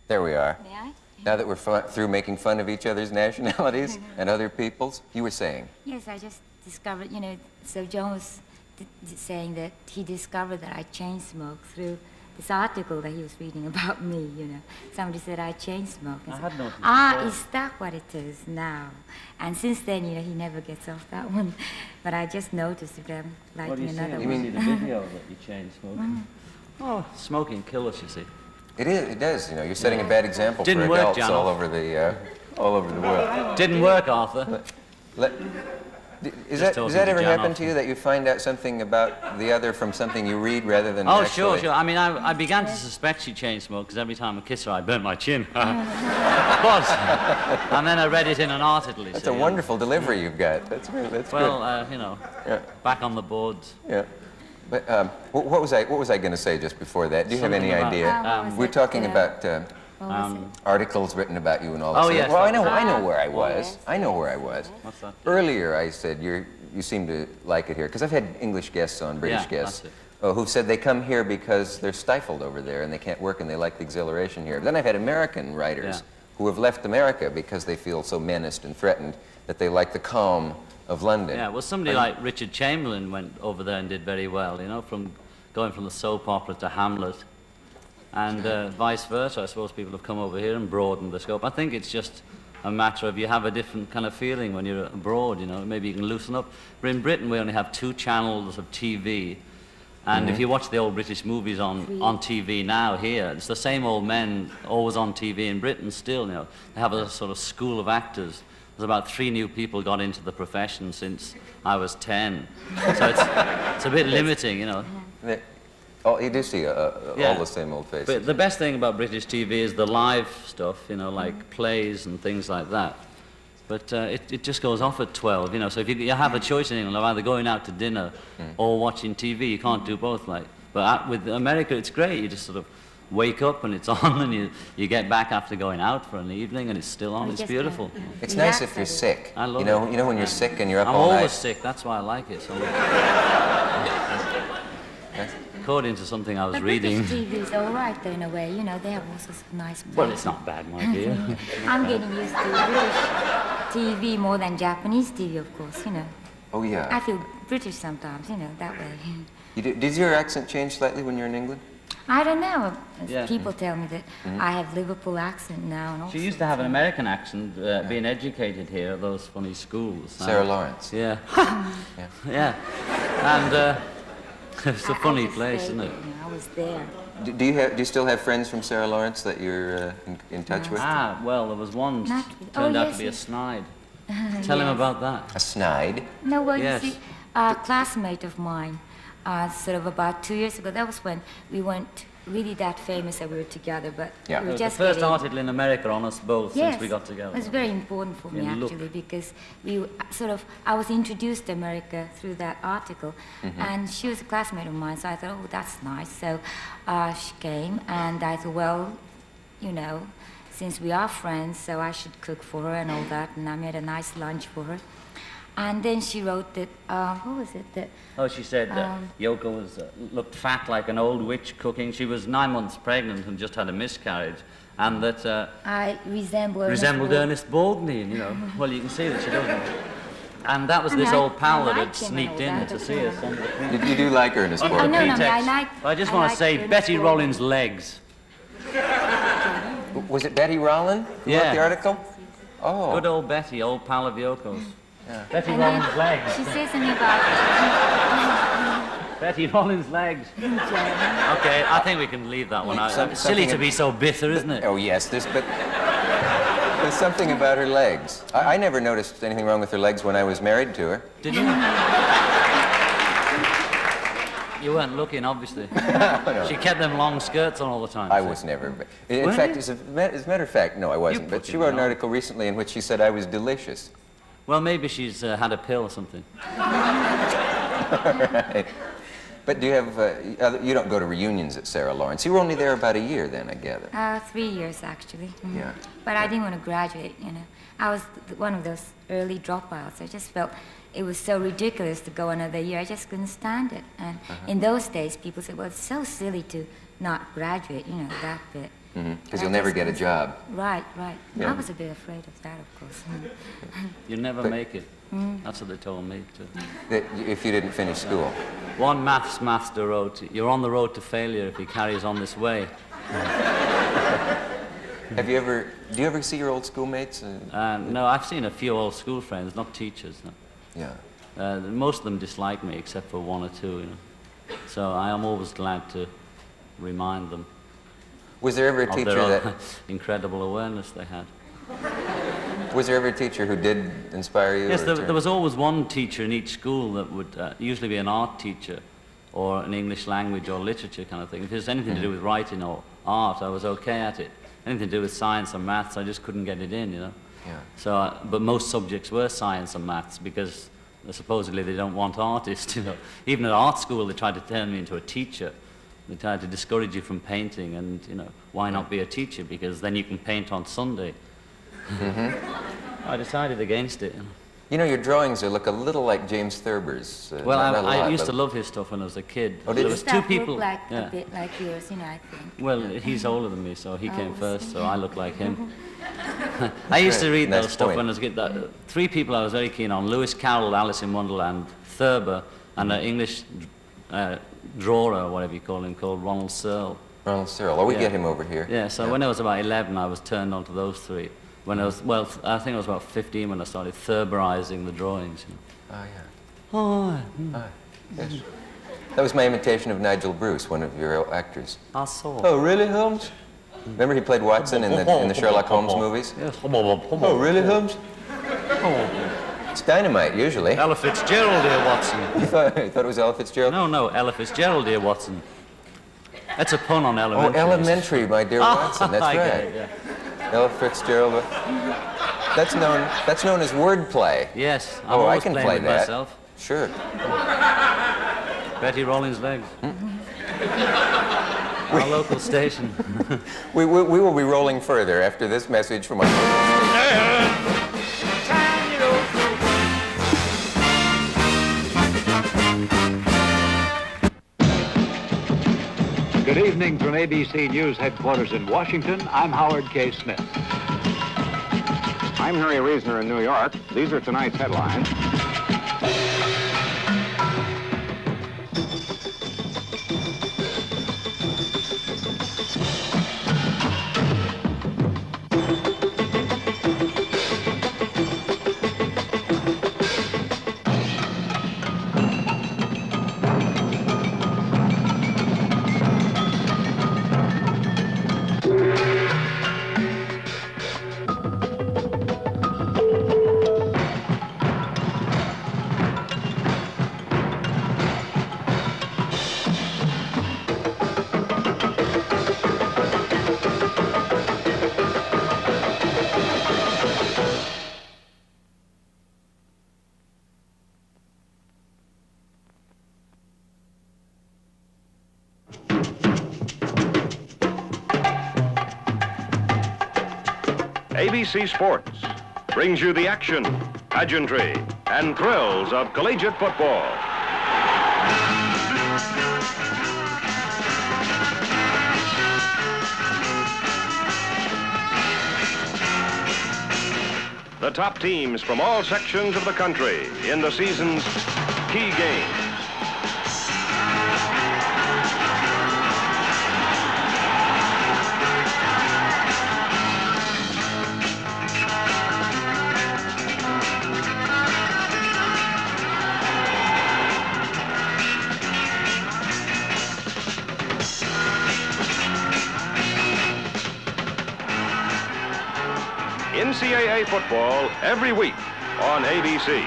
There we are. May I? Now that we're through making fun of each other's nationalities and other people's, you were saying? Yes, I just discovered, you know, so John was saying that he discovered that I chain smoke through this article that he was reading about me, you know. Somebody said I chain smoke. I had noticed. Is that what it is now? And since then, you know, he never gets off that one. But I just noticed if I'm lighting another one. You see the video that you chain smoke? Oh, smoking kills us, you see. It does, you know, you're setting a bad example Didn't for work, adults John. all over the world. Didn't work, Arthur. Does that ever happen to you, that you find out something about the other from something you read rather than Oh, actually... sure. I mean, I began to suspect she chain smoked because every time I kiss her, I burnt my chin. But, and then I read it in an article. That's a wonderful delivery you've got. That's good. You know, back on the boards. Yeah. But what was I going to say just before that? Do you have any idea? We're talking about articles written about you and all that. Oh, yes. Well, I know where I was. I know where I was. What's that? Earlier, I said you seem to like it here because I've had English guests on, British guests, who've said they come here because they're stifled over there and they can't work and they like the exhilaration here. But then I've had American writers who have left America because they feel so menaced and threatened that they like the calm of London. Yeah, well, somebody like Richard Chamberlain went over there and did very well, you know, going from the soap opera to Hamlet. And vice versa, I suppose people have come over here and broadened the scope. I think it's just a matter of you have a different kind of feeling when you're abroad, you know, maybe you can loosen up. But in Britain, we only have 2 channels of TV. And if you watch the old British movies on TV now here, it's the same old men always on TV in Britain still, you know. They have a sort of school of actors. There's about 3 new people got into the profession since I was 10. So it's a bit limiting, you know. Oh, you do see all the same old faces. But the best thing about British TV is the live stuff, you know, like plays and things like that. But it just goes off at 12, you know. So if you have a choice in England of either going out to dinner or watching TV, you can't do both. But with America, it's great. You just sort of wake up and it's on, and you get back after going out for an evening and it's still on. It's beautiful. It's nice if you're sick. I love it. You know when you're sick and you're up I'm all night. I'm always sick. That's why I like it. So according to something I was reading. British TV is all right, though, in a way. You know, they have all sorts of nice plays. Well, it's not bad, my dear. I'm getting used to British TV more than Japanese TV, of course, you know. Oh, yeah. I feel British sometimes, you know, that way. Did your accent change slightly when you're in England? I don't know. People tell me that I have Liverpool accent now. And all she used to have an American accent, being educated here at those funny schools. Sarah Lawrence. Yeah. Yeah. And it's a funny place, isn't it? I was there. Do you still have friends from Sarah Lawrence that you're in touch with? Ah, well, there was one turned out to be a snide. Tell him about that. A snide? No, well, you see, a classmate of mine, sort of about 2 years ago, that was when we weren't really that famous that we were together, but we were just the first article in America on us both since we got together. It was very important for me, actually, because I was introduced to America through that article, and she was a classmate of mine, so I thought, oh, that's nice. So she came, and I thought, well, you know, since we are friends, so I should cook for her and all that, and I made a nice lunch for her. And then she wrote that, what was it? She said Yoko looked fat like an old witch cooking. She was 9 months pregnant and just had a miscarriage. And that I resembled Ernest Borgnine, you know. Well, you can see that she doesn't. And that was this old pal that had sneaked in to see us. You do like Ernest Borgnine? No, I just want to say Betty Rollins' legs. Was it Betty Rollin who wrote the article? Oh. Good old Betty, old pal of Yoko's. Yeah. Betty Rollins' legs. She says something about Betty Rollins' legs. Okay, I think we can leave that one out. It's silly to be so bitter, isn't it? Oh, yes, there's something about her legs. I never noticed anything wrong with her legs when I was married to her. Did you? You weren't looking, obviously. No. She kept them long skirts on all the time. I was never. In fact, as a matter of fact, no, I wasn't. But she wrote an article recently in which she said I was delicious. Well, maybe she's had a pill or something. All right. But do you have, you don't go to reunions at Sarah Lawrence. You were only there about a year then, I gather. 3 years, actually. Yeah. But I didn't want to graduate, you know. I was one of those early dropouts. I just felt it was so ridiculous to go another year. I just couldn't stand it. And in those days, people said, well, it's so silly to not graduate, you know, that bit. Because you'll never get a job. Right. Yeah. I was a bit afraid of that, of course. You never make it. That's what they told me, too. That if you didn't finish school. One master wrote, "You're on the road to failure if he carries on this way." Do you ever see your old schoolmates? No, I've seen a few old school friends, not teachers. No. Yeah. Most of them dislike me, except for one or two, you know. So I am always glad to remind them. Was there ever a of teacher their that... incredible awareness they had. Was there ever a teacher who did inspire you? Yes, there was always one teacher in each school that would usually be an art teacher or an English language or literature kind of thing. If it was anything to do with writing or art, I was okay at it. Anything to do with science or maths, I just couldn't get it in, you know. Yeah. So, but most subjects were science and maths because supposedly they don't want artists, you know. Even at art school, they tried to turn me into a teacher. They tried to discourage you from painting and, you know, why not be a teacher? Because then you can paint on Sunday. I decided against it. You know, your drawings look a little like James Thurber's. Well, I used to love his stuff when I was a kid. Oh, did there you? was two people. Look like a bit like yours, you know, I think. Well, he's older than me, so he came first, so I look like him. I used to read those stuff when I was a kid. Three people I was very keen on: Lewis Carroll, Alice in Wonderland, Thurber, and an English drawer, or whatever you call him, called Ronald Searle. Ronald Searle. Oh, we get him over here. Yeah, so when I was about 11, I was turned on to those three. When I was, well, I think I was about 15 when I started Thurberizing the drawings. You know. Oh, yeah. Oh, yes. That was my imitation of Nigel Bruce, one of your actors. I saw. Oh, really, Holmes? Remember he played Watson in the Sherlock Holmes movies? Yes. Oh, really, Holmes? It's dynamite, usually. Ella Fitzgerald, dear Watson. You thought it was Ella Fitzgerald? No, Ella Fitzgerald, dear Watson. That's a pun on elementary. Oh, Elementary, my dear Watson. That's I right. get it, yeah. Ella Fitzgerald. That's known as wordplay. Yes, I'm Oh, I always can playing play with that. myself. Sure. Betty Rollins' legs. Our local station. We will be rolling further after this message from our local station. Good evening from ABC News headquarters in Washington. I'm Howard K. Smith. I'm Harry Reasoner in New York. These are tonight's headlines. ABC Sports brings you the action, pageantry, and thrills of collegiate football. The top teams from all sections of the country in the season's key games. NCAA football every week on ABC.